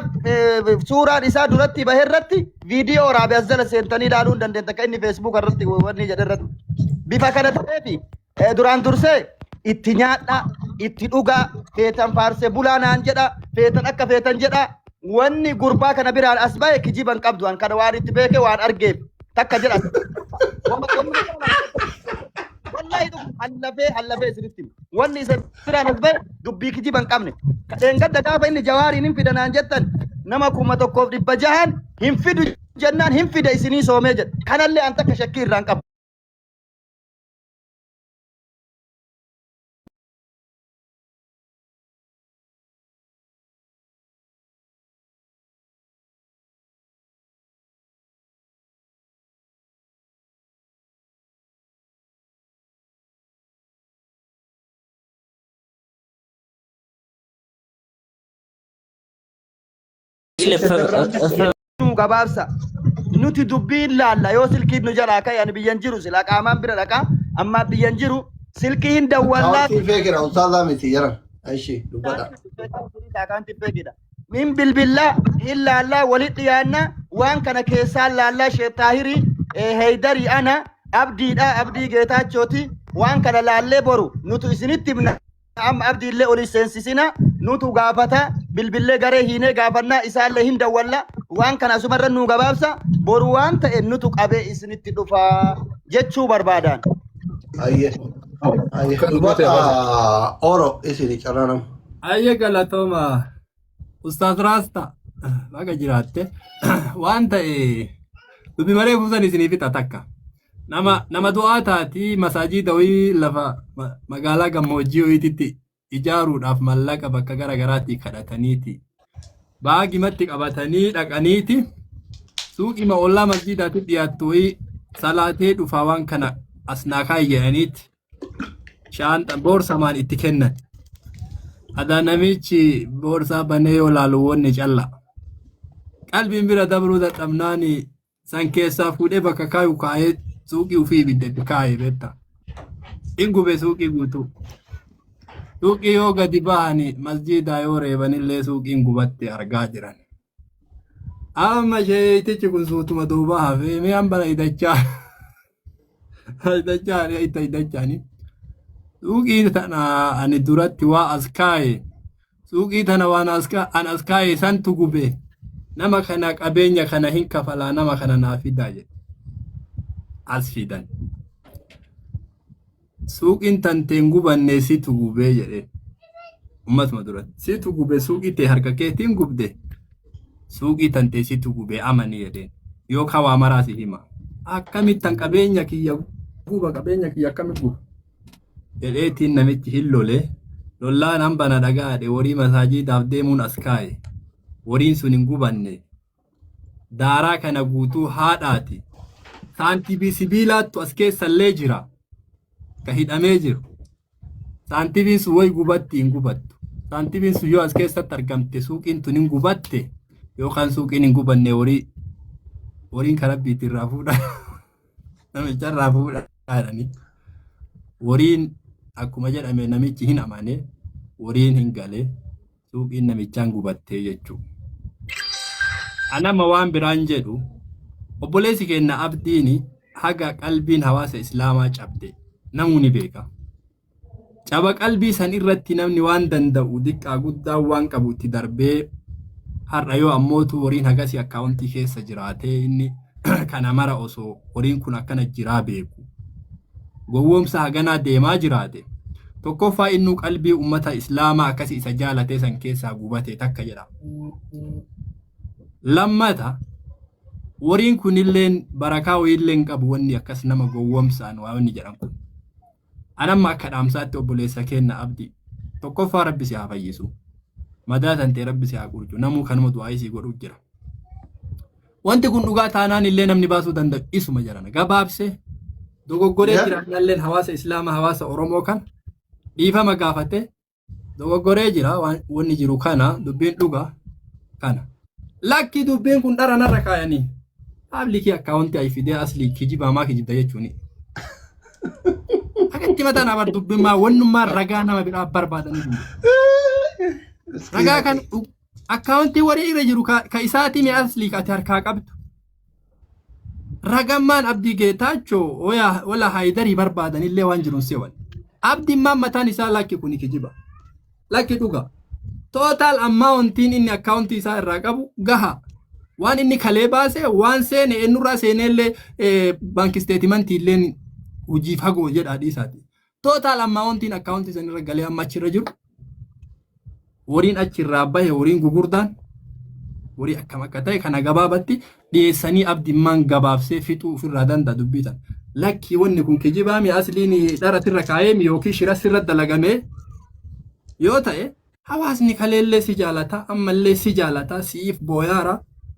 suuraan isaa duratti bahe irratti viidiyoo waraabee as jala seentanii ilaaluu hin dandeenya akka inni feesbuuk irratti wanni jedhe irratti. Bifa kana ta'eefi duraan dursee itti nyaadha, itti dhugaa, feetan faarsee bulaanaan jedha, feetan akka feetan jedha. Wanni gurbaa kana biraan as bahe kijiban qabdu an kana waan itti beeke waan argeef takka jedha. Wallahi hallafee isinitti wanni isa biraan as bahe dubbii kijiban qabne. Kadheen gadda gaafa inni jawaariin hin fidanaan jettan nama 1,600 hin fidu jennaan hin fida isinii soomee jedha. Kanallee an takka shakkii irraan qabu. Gabaabsa nuti dubbiin laalla yoo silkiin nu jalaa ka'e ani biyyan jiru sila qaamaan bira dhaqa amma biyyan jiru silkiin dawwallaa feekira ustaazaa miti yaran aishi dubbadha min bilbillaa hin laallaa walit dhiyaanna waan kana keessaan laallaa sheexaahirii heeydarii ana abdiidha abdii geetaachooti waan kana laallee boru nutu isinitti himna amma abdiillee oli seensisina nutu gaafata bilbillee garee hiinee gaafannaa isaallee hin dawwalla waan kana asumarra nu gabaabsa boru waan ta'e nutu qabee isinitti dhufa jechuu barbaadaan. Ayye oro isini carranam. Ayye galatooma Ustaaz Raasta baga jiraatte waan ta'e Dubbi malee kuusan isiniif takka. Nama du'aa taati masaajida wayii lafa magaalaa gammoojjii wayiitti ijaaruudhaaf mallaqa bakka gara garaatti kadhataniiti. Baagimatti qabatanii dhaqaniiti suuqima ollaa masjidaatti dhiyaattu wayii salaatee dhufaa waan kana asnaa kaayyaniiti shaanta boorsamaan itti kennan. Ada namichi boorsaa banee yoo laalu wanni calla. Qalbiin bira dabruu dadhabnaani san keessaa fuudhee bakka kaayu kaayee suuqii ufii ibiddetti kaayee beekta. Ingube suuqii guutuu. Suuqii yoo gadi bahani masjidaa yoo reebanillee suuqiin gubatti argaa jiran. Amma sheetichi kun suutuma duuba hafee mi'aan bana hidachaa. Hidachaani. Suuqii tana ani duratti waa as kaaye. Suuqii tana waan as kaaye santu gube. Nama kana qabeenya kana hin kafalaa nama kana naaf fidaa jedhe. As fidan. Suuqiin tanteen gubanne situ gubee jedhe. Ummatuma duratti. Situ gube suuqii tee harka keetiin gubde. Suuqii tantee situ gubee amani jedheen. Yoo kawaa maraasi hima. Akkamittan qabeenya kiyya guba qabeenya kiyya akkamit guba. Jedheetiin namichi hin lole. Lollaan hambana dhagaadhe warii masaajidaaf deemuun as kaaye. Wariin sun hin gubanne. Daaraa kana guutuu haadhaati. Saantibii sibiilaattu as keessallee jira. Ka hidhamee jiru. Saantibiin sun wayi gubatti hin gubattu. Saantibiin sun yoo as keessatti argamte suuqiin tun hin gubatte yookaan suuqiin hin gubanne wariin karabbiitti irraa fuudha. Namicha irraa fuudha jedhanii. Wariin akkuma jedhame namichi hin amane wariin hin gale suuqiin namichaan gubattee jechuudha. Anama waan biraan jedhu obboleessi keenya abdiini haga qalbiin hawaasa islaamaa cabde namuu ni beeka. Caba qalbii san irratti namni waan danda'u diqqaa guddaa waan qabu itti darbee har'a yoo ammootu wariin hagasi akkaawuntii keessa jiraatee inni kana mara osoo wariin kun akkana jiraa beeku. Gowwoomsa haganaa deemaa jiraate. Tokkoffaa innuu qalbii ummata islaamaa akkasi isa jaalatee san keessaa gubate takka jedha. Lammata wariin kunilleen barakaa wayiilleen qabu wanni akkas nama gowwoomsaan waa wanni jedhan kun. Anamma akka dhaamsaatti obboleessa kenna abdii. Tokkoffaa rabbi si haa fayyisu. Madaa tantee rabbi si haa qurcu. Namuu kanuma du'aa isii godhuu jira. Wanti kun dhugaa taanaan illee namni baasuu danda'u isuma jirana. Gabaabsee dogoggoree jira nalleen hawaasa islaamaa hawaasa oromoo kan dhiifama gaafate dogoggoree jira wanni jiru kana dubbiin dhugaa kana. Lakki dubbiin kun dhara narra kaayanii. Abliki akkaawuntii ay fidee asli kijibaa maa kijibda jechuuni. Akatti mataan abar dubbiin maa wannummaa ragaa nama biraa barbaadanii. Ragaa kan akkaawuntii warii irra jiru ka isaatii mi asli ati harkaa qabdu. Ragammaan abdii geetaachoo wala haayidarii barbaadanillee waan jiruun seewwan. Abdiin maan mataan isaa lakki kuni kijiba. Lakki dhuga. Total ammauntiin inni akkaawuntii isaa irraa qabu gaha. Waan inni kalee baase waan seene ennurraa seenellee baanki steetimantii illeen hojii fagoo jedhaa dhiisaati. Total ammauntiin akkaawuntii san irra galee amma achirra jiru. Wariin achirraa bahe wariin gugurdaan warii akkam akka ta'e kana gabaabatti dhiyeessanii abdimmaan gabaabsee fixuu ofirraa danda'a dubbitan. Lakki wanni kun kijibaa mi asliin dharatirra kaa'ee mi yookiin shirasirra dalagamee yoo ta'e hawaasni kaleellee si jaalata ammallee si jaalata siif booyaara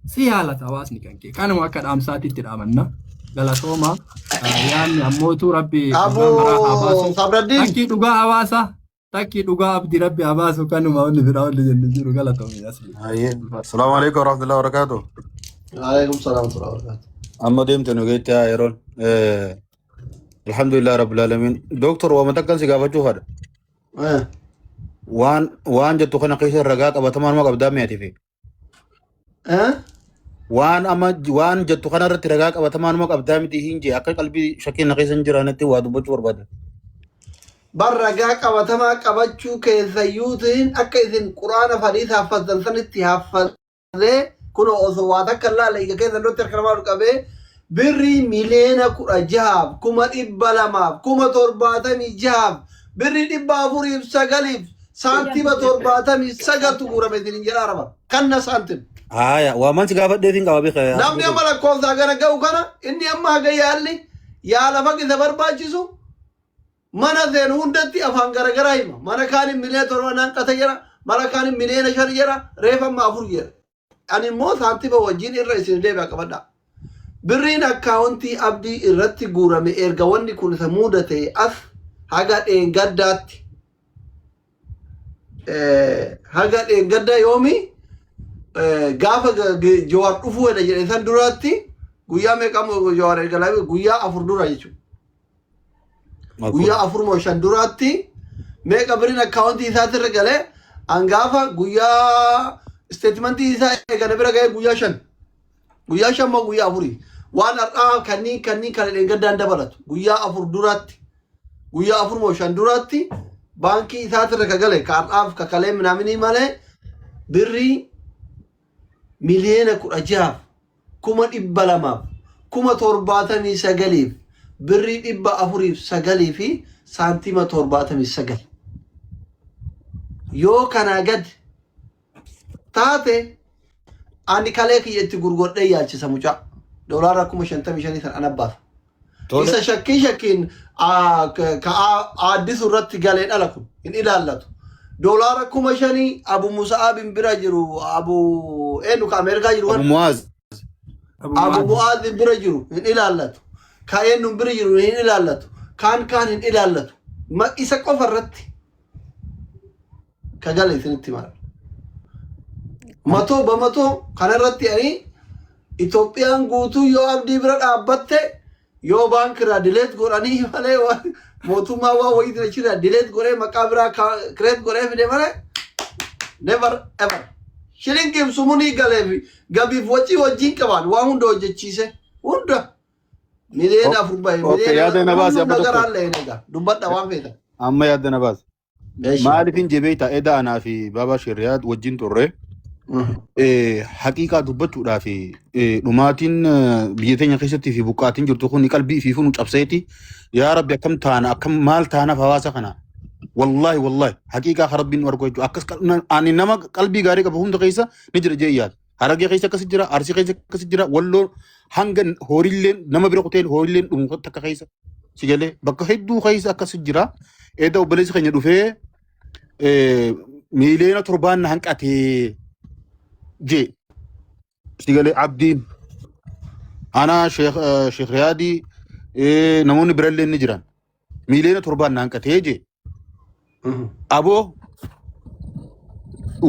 si jaalata hawaasni kan kee kanuma akka dhaamsaatitti dhaamanna galatooma yaanni ammootu rabbi takkii dhugaa hawaasa takkii dhugaa abdi rabbi habaasu kanuma wanni biraa wanni jennu jiru galatoomi asli. Assalamu alaikum warahmatullahi wabarakatuh. Waalaikum salaam warahmatullahi wabarakatuh. Amma deemte nu geetti haa yeroon. Alhamdulillah rabbil alamin. Doktor waa matakkan si gaafachuu fadha. Waan jettu kana keessa ragaa qabatamaan ma qabdaa mi'ati fi. Waan jettu kana irratti ragaa qabatamaan ma qabdaa miti hin jee akka qalbii shakkiin na keessa hin jiraannetti waa dubbachuu barbaada. Bar ragaa qabatamaa qabachuu keessayyuutiin akka isin quraana hadiisa haffazan sanitti haffazee kun osoo waa takka laala keessa dotti harka namaa qabee birrii miliyoona 16,000 2,200 7,000 birrii 409 سانتي بترباتم سجلت غورة مدين جرا ربا كنا سانتم هاي ومن سقافة ديتين قوابي خير نامني أملا كوز داغنا جو كنا إني أما جاي اللي يا لفك إذا برباجيسو mana den hundatti afan garagara hima mana kani mile torwa nan kata jira mana kani mile na shar jira refa ma afur jira ani mo santi ba wajin irra isin de ba kabada birrin accounti abdi irratti gurame erga wonni kun samudate af haga den gaddatti haga den gadda yomi gafa jawar dufu da jira san durati guya me kamo jawar erga labi guya afur dura yichu guya afur mo shandurati me kabrin account isaat regale angafa guya statement isa egane bira guya shan mo guya afuri wan arqa kanni kan engadan dabalat guya afur durati guya afur mo shandurati banki isaat regale qaraf ka kalem namini male birri miliyena kurajaf kuma dibbalama kuma torbatami sagalif birri dibba afurif sagali fi santima torbatami sagal yo kana gad taate ani kale ki yetti gurgodde yalchisa muca dolara kuma shantami shani san anabbaaf isa shakkin ka addis urratti gale dalaku in ilallatu dolara kuma shani abu musa'ab bin birajiru abu enu ka amerika jiru abu muaz birajiru in ilallatu كاين نبرجر وين إلالته كان إلالته ما إسا قفرت كجالي ثنتي مال ماتو بماتو كان رتي أني إثيوبيان غوتو يو أبدي برد أبته يو بانك را ديليت غوراني ماله موتو ما وا ويد رشيدا ديليت غوري مكابرا كريت غوري في دمانه never ever شيلين كيم سوموني غالي غابي فوتي وجين كمان واهوندو جتشيسه وندا ميلين أفرباي اوكي يا دنا باز يا نجار الله نجار دبّت أوام فيدا اما يا دنا باز ما عارفين جبيتا ادا انا في بابا شريات وجين توري حقيقه دبّتو في دماتين بيتين خيستي في بوقاتين جرتو خوني قلبي في فنو قبسيتي يا رب كم تانا كم مال تانا فواسا خنا والله حقيقه خربين ورغوجو اكس اني نما قلبي غاري كبهم دقيسا نجر جيات harage keessa kas jira arsi keessa kas jira wallo hangan horilleen nama bira qoteen horilleen dhumu takka keessa sigale bakka hedduu keessa kas jira eda obboleessi keenya dhufee miileena torbaan hanqate je sigale abdiin ana sheekh riyaadi namoonni birallee ni jiran miileena torbaan hanqate je abo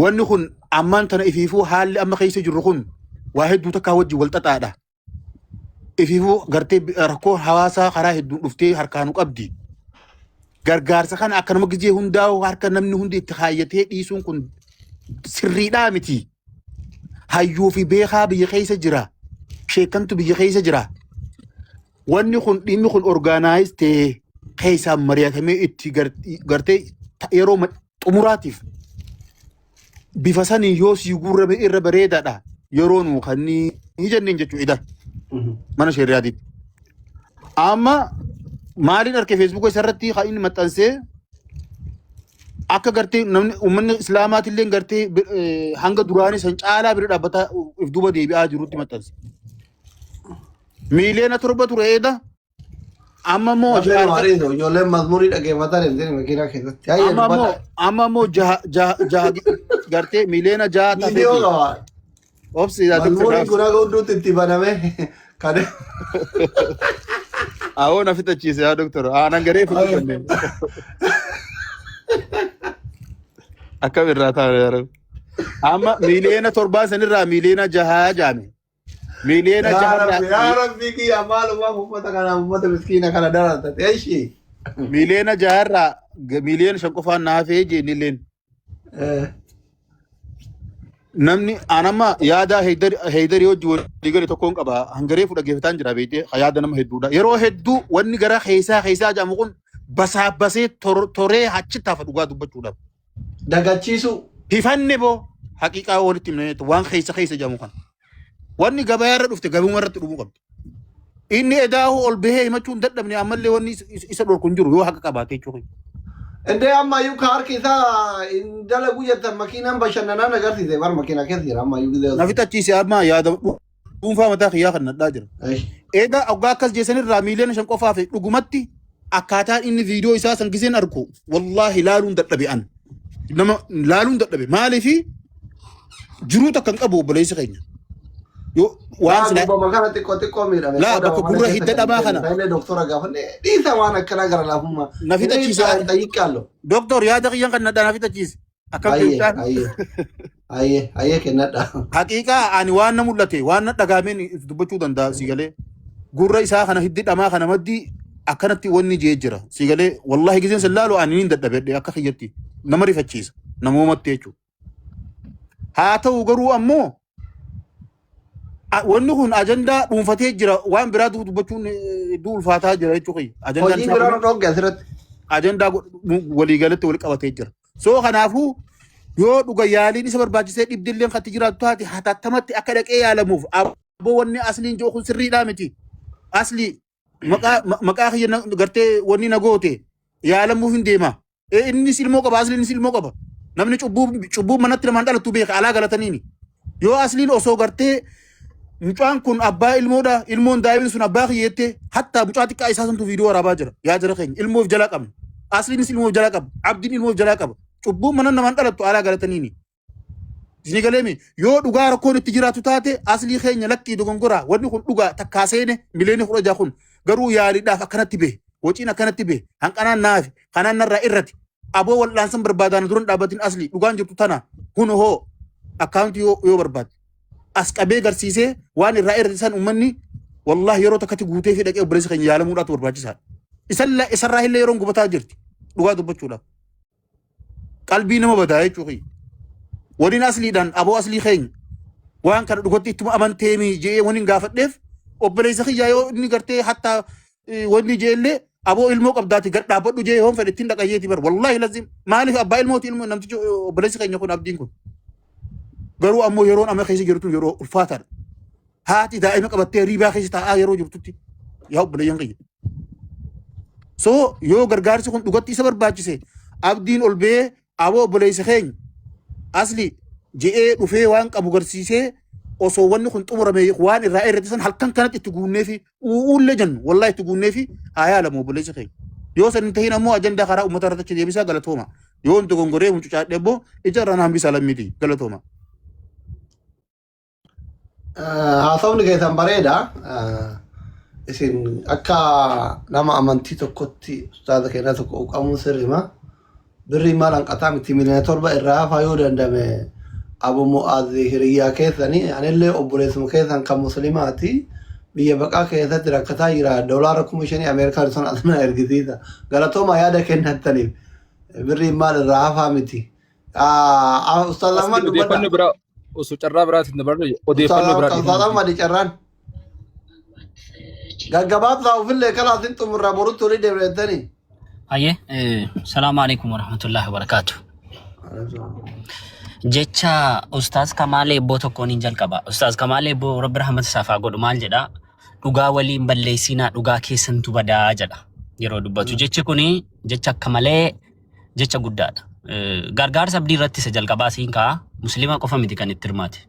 wanni kun amman tana ififu haalli amma keessa jirru kun waa hedduu takka wajji wal xaxaadha ififu gartee rakkoo hawaasaa karaa hedduun dhuftee harkaanu qabdi gargaarsa kana akka nama gizee hundaa'u harka namni hundi itti kaayyatee dhiisuun kun sirriidhaa miti hayyuu fi beekaa biyya keessa jira sheekantu biyya keessa jira wanni kun dhimmi kun orgaanaayis ta'ee keessaan mari'atamee itti gartee yeroo xumuraatiif bifa sanii yoo si gurrame irra bareedaadha yeroo nu kanni ni jenneen jechuu idan mana shari'aatitti amma maalin arke Facebook isarratti haa inni maxxansee akka gartee namni uummanni islaamaatillee gartee hanga duraanii san caalaa bira dhaabbataa if duuba deebi'aa jirutti maxxanse miiliyoona 7 tureedha amma moo ijoolleen mazmurii dhaggeeffatan hin jirin makiinaa keessatti amma moo jaha gartee miiliyoona 6 viidiyoo qaba obsi mazmurii kun akka hunduutti itti baname kan awoo na fixachiise yaa doktor aanan garee fitu kanneen akka birraa taa'e yaa amma miiliyoona 7 sanirraa miiliyoona 6 jaame ميلينا يا ربي كي أمال ما مفتا كنا مفتا مسكينة كنا دارت إيشي ميلينا جارة ميلينا شنكوفان نافي جي نيلين نمني أنا ما يادا هيدر يوجو ديغري تكون كبا هنغري فودا جيفتان جرا بيتي خيادا نم هدودا يرو هدو وني غرا خيسا جامكون بسي توري هاتش تافدوغا دوبچودا دغاچيسو هيفاني بو حقيقة ورتي منيت وان خيسا جامكون wanni gabayarra dhufte gabuma irratti dhumu qabdi inni edaahu ol bahee himachuun dadhabne ammallee wanni isa dhorku hin jiru yoo haqa qabaate jechuudha Ende amma yu kar kisa indala guyata makina bashanana nagartise bar makina kesira amma yu gide. Nafita chisi amma yaada dhuunfaa mataa kiyyaa kan nadhaa jira. Egaa oggaa akkas jeesanirraa miiliyoona 5 qofaa fi dhugumatti akkaataan inni viidiyoo isaa san giseen argu wallaahi laaluun dadhabe an. Nama laaluun dadhabe maaliifi jiruu takka hin qabu obboleessi keenya. Yoo waan sina makana xiqqoo miidhame. Laa bakka gurra hidda dhabaa kana. Taayilee doktora gaafanne dhiisa waan akkana gara laafummaa. Nafita chiisa. Xayyiqqaallo. Doktor yaada kiyyan kan nadhaa nafita chiisa. Akkam keessaan. Ayyee kennadha. Haqiiqaa ani waan na mul'ate waan na dhagaameen dubbachuu danda'a sigalee. Gurra isaa kana hiddi dhamaa kana maddii akkanatti wanni jee jira sigalee wallahi giseen sallaalu ani hin dadhabedhe akka kiyyatti nama rifachiisa namoomatti jechuudha. Haa ta'u garuu ammoo wanni kun ajandaa dhuunfatee jira waan biraa dubbachuun hedduu ulfaataa jira jechuudha. Hojii biraa dhooggee asirratti. Ajandaa waliigalatti wal qabatee jira. So kanaafuu yoo dhuga yaaliin isa barbaachisee dhibdilleen kan jiraatu taate hatattamatti akka dhaqee yaalamuuf aboo wanni asliin jiru kun sirriidhaa miti. Asli maqaa kiyya gartee wanni na goote yaalamuuf hin deema. Innis ilmoo qaba asliinis ilmoo qaba. Namni cubbuu manatti namaan dhalatu beeka alaa galataniini. Yoo asliin osoo gartee mucaan kun abbaa ilmoodha ilmoon daa'imni sun abbaa kiyyeette hatta mucaa xiqqaa isaa santu viidiyoo waraabaa jira. Yaa jira keenya ilmoof jala qabna. Asliinis ilmoof jala qaba. Abdiin ilmoof jala qaba. Cubbuu mana namaan dhalatu alaa galataniini. Isni galeemi yoo dhugaa rakkoon itti jiraatu taate aslii keenya lakkii dogongora wanni kun dhugaa takkaa seene miliyoona 16 kun garuu yaaliidhaaf akkanatti bahe wociin akkanatti bahe hanqanaan naafi kanaan narraa irratti aboo wal'aansan barbaadaan duran dhaabatiin aslii dhugaan jirtu tana kun hoo akkaawuntii yoo barbaade as qabee garsiisee waan irraa irratti san uummanni wallahi yeroo takkatti guutee fi dhaqee obboleessi keenya yaalamuudhaatu barbaachisaadha. Isarraa illee yeroon gubataa jirti dhugaa dubbachuudhaaf. Qalbii nama badaa jechuudha. Waliin asliidhaan aboo aslii keenya waan kana dhugatti ittuma amanteemi jee waniin gaafadheef obboleessa kiyyaa yoo inni gartee hatta wanni jeellee aboo ilmoo qabdaati gad dhaabbadhu jee hoon fedhe ittiin dhaqayyeeti bar wallahi lazim maaliif abbaa ilmooti ilmoo namtichi obboleessi keenya kun abdiin kun garuu ammoo yeroon amma keessa jirtu yeroo ulfaataadha. Haati daa'ima qabattee riibaa keessa taa'aa yeroo jirtutti yaa obboleeyyan kiyya. So yoo gargaarsi kun dhugatti isa barbaachise abdiin ol bee aboo obboleessa keenya asli je'ee dhufee waan qabu garsiisee osoo wanni kun xumurame waan irraa irratti san halkan kanatti itti guunnee fi uullee jennu wallahi itti guunnee fi haa yaalamu obboleessa keenya. Yoo san hin tahin ammoo ajandaa karaa uummata irratti deebisaa galatooma. Yoo wanti gongoree mucucaadhee immoo ija irraan hambisaa lammiti galatooma. Haasawni keessan bareeda. Isin akka nama amantii tokkotti ustaaza keenya tokko qabuun sirrima. Birri maal hanqataa miti miliyoona 7 irraa hafaa yoo dandame abu mu'aazii hiriyyaa keessanii anillee obboleessuma keessan kan muslimaati biyya baqaa keessatti rakkataa jira doolaara 5,000 Ameerikaan sun asna ergisiisa galatooma yaada kennattaniif birri maal irraa hafaa miti. Ustaaz Ahmad odeeffannoo biraa osoo carraa biraatiin dabarre odeeffannoo biraa Ustaaz Ahmad carraan gaggabaabsaa ofillee kalaatiin xumurraa borutti olii deebi'ettanii. Aye, Assalamu alaikum warahmatullahi wabarakatuh. Jecha Ustaz Kamal Ebbo tokkoon hin jalqaba. Ustaz Kamal Ebbo Rabbi rahmat safaa godhu maal jedha? Dhugaa waliin balleessinaa dhugaa keessantu badaa jedha. Yeroo dubbatu jechi kuni jecha akka malee jecha guddaadha. Gargaarsa abdii irratti isa jalqabaa siin kaa muslima qofa miti kan itti hirmaate.